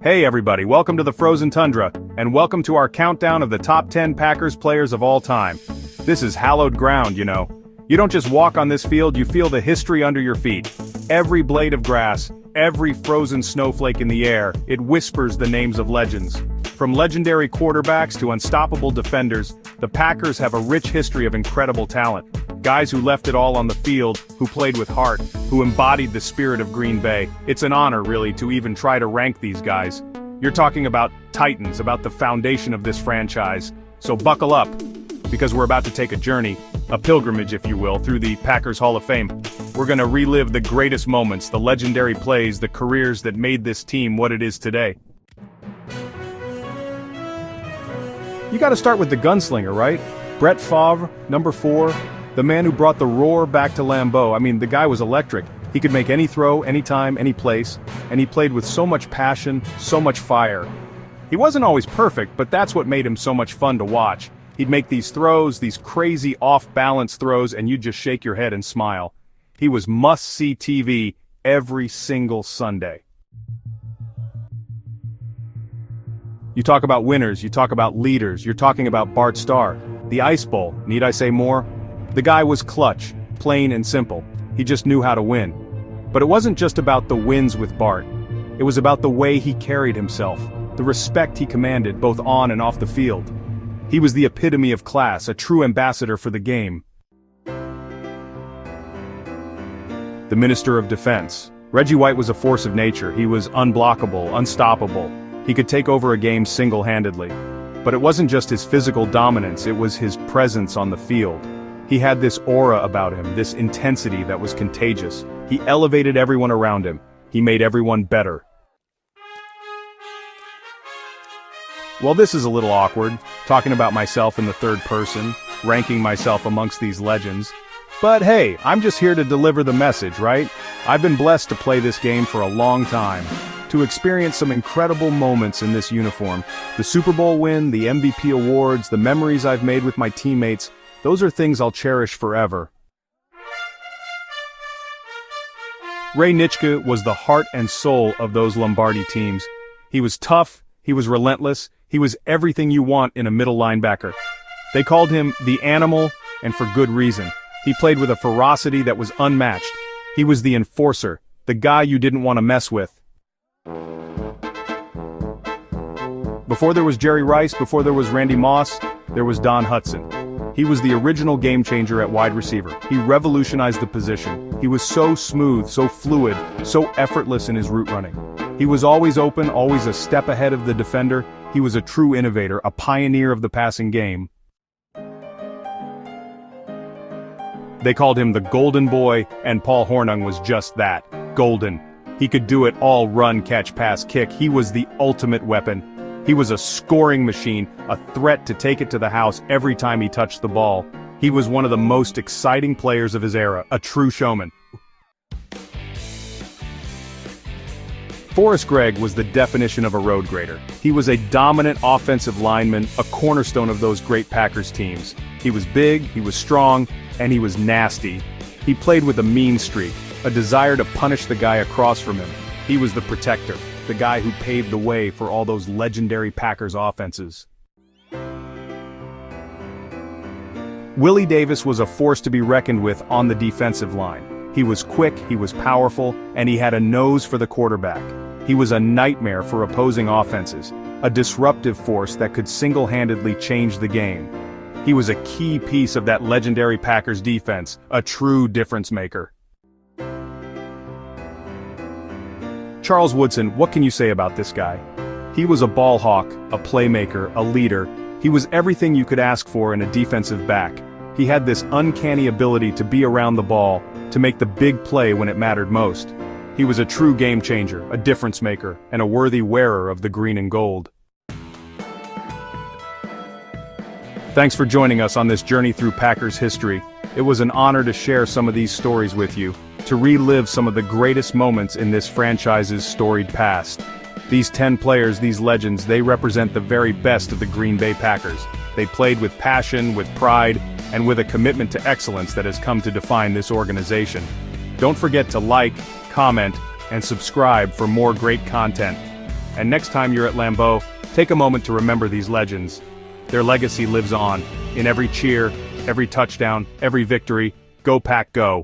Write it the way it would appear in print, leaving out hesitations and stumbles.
Hey everybody, welcome to the Frozen Tundra, and welcome to our countdown of the top 10 Packers players of all time. This is hallowed ground, you know. You don't just walk on this field, you feel the history under your feet. Every blade of grass, every frozen snowflake in the air, it whispers the names of legends. From legendary quarterbacks to unstoppable defenders, the Packers have a rich history of incredible talent. Guys who left it all on the field, who played with heart, who embodied the spirit of Green Bay. It's an honor, really, to even try to rank these guys. You're talking about titans, about the foundation of this franchise. So buckle up, because we're about to take a journey, a pilgrimage, if you will, through the Packers Hall of Fame. We're gonna relive the greatest moments, the legendary plays, the careers that made this team what it is today. You gotta start with the gunslinger, right? Brett Favre, number 4. The man who brought the roar back to Lambeau. I mean, the guy was electric. He could make any throw, anytime, any place, and he played with so much passion, so much fire. He wasn't always perfect, but that's what made him so much fun to watch. He'd make these throws, these crazy off-balance throws, and you'd just shake your head and smile. He was must-see TV every single Sunday. You talk about winners, you talk about leaders, you're talking about Bart Starr. The Ice Bowl, need I say more? The guy was clutch, plain and simple. He just knew how to win. But it wasn't just about the wins with Bart. It was about the way he carried himself, the respect he commanded both on and off the field. He was the epitome of class, a true ambassador for the game. The Minister of Defense. Reggie White was a force of nature. He was unblockable, unstoppable. He could take over a game single-handedly. But it wasn't just his physical dominance, it was his presence on the field. He had this aura about him, this intensity that was contagious. He elevated everyone around him. He made everyone better. Well, this is a little awkward, talking about myself in the third person, ranking myself amongst these legends. But hey, I'm just here to deliver the message, right? I've been blessed to play this game for a long time, to experience some incredible moments in this uniform. The Super Bowl win, the MVP awards, the memories I've made with my teammates, those are things I'll cherish forever. Ray Nitschke was the heart and soul of those Lombardi teams. He was tough, he was relentless, he was everything you want in a middle linebacker. They called him the Animal, and for good reason. He played with a ferocity that was unmatched. He was the enforcer, the guy you didn't want to mess with. Before there was Jerry Rice, before there was Randy Moss, there was Don Hutson. He was the original game changer at wide receiver. He revolutionized the position. He was so smooth, so fluid, so effortless in his route running. He was always open, always a step ahead of the defender. He was a true innovator, a pioneer of the passing game. They called him the Golden Boy, and Paul Hornung was just that, golden. He could do it all: run, catch, pass, kick. He was the ultimate weapon. He was a scoring machine, a threat to take it to the house every time he touched the ball. He was one of the most exciting players of his era, a true showman. Forrest Gregg was the definition of a road grader. He was a dominant offensive lineman, a cornerstone of those great Packers teams. He was big, he was strong, and he was nasty. He played with a mean streak, a desire to punish the guy across from him. He was the protector, the guy who paved the way for all those legendary Packers offenses. Willie Davis was a force to be reckoned with on the defensive line. He was quick, he was powerful, and he had a nose for the quarterback. He was a nightmare for opposing offenses, a disruptive force that could single-handedly change the game. He was a key piece of that legendary Packers defense, a true difference maker. Charles Woodson, what can you say about this guy? He was a ball hawk, a playmaker, a leader. He was everything you could ask for in a defensive back. He had this uncanny ability to be around the ball, to make the big play when it mattered most. He was a true game changer, a difference maker, and a worthy wearer of the green and gold. Thanks for joining us on this journey through Packers history. It was an honor to share some of these stories with you, to relive some of the greatest moments in this franchise's storied past. These 10 players, these legends, they represent the very best of the Green Bay Packers. They played with passion, with pride, and with a commitment to excellence that has come to define this organization. Don't forget to like, comment, and subscribe for more great content. And next time you're at Lambeau, take a moment to remember these legends. Their legacy lives on, in every cheer, every touchdown, every victory. Go Pack Go!